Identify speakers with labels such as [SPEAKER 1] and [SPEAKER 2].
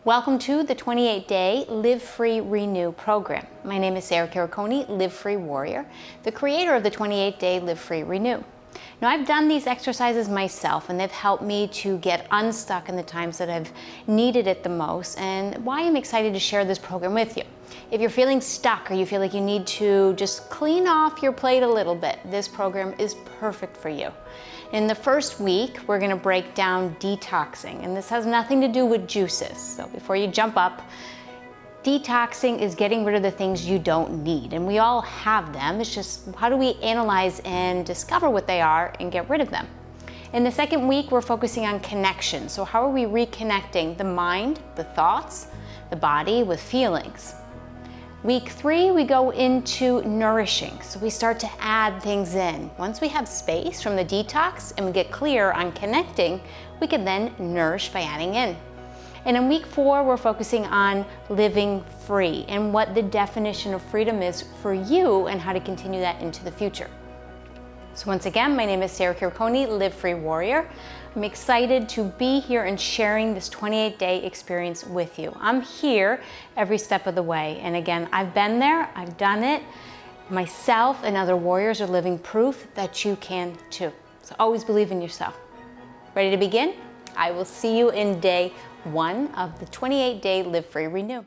[SPEAKER 1] Welcome to the 28-day Live Free Renew program. My name is Sarah Cariconi, Live Free Warrior, the creator of the 28-day Live Free Renew. Now, I've done these exercises myself, and they've helped me to get unstuck in the times that I've needed it the most, and why I'm excited to share this program with you. If you're feeling stuck or you feel like you need to just clean off your plate a little bit, this program is perfect for you. In the first week, we're going to break down detoxing, and this has nothing to do with juices. So before you jump up, detoxing is getting rid of the things you don't need, and we all have them. It's just how do we analyze and discover what they are and get rid of them. In the second week, we're focusing on connection. So how are we reconnecting the mind, the thoughts, the body with feelings? Week 3, we go into nourishing. So we start to add things in. Once we have space from the detox and we get clear on connecting, we can then nourish by adding in. And in week 4, we're focusing on living free and what the definition of freedom is for you and how to continue that into the future. So once again, my name is Sarah Cariconi, Live Free Warrior. I'm excited to be here and sharing this 28-day experience with you. I'm here every step of the way. And again, I've been there, I've done it. Myself and other warriors are living proof that you can too. So always believe in yourself. Ready to begin? I will see you in day 1 of the 28-day Live Free Renew.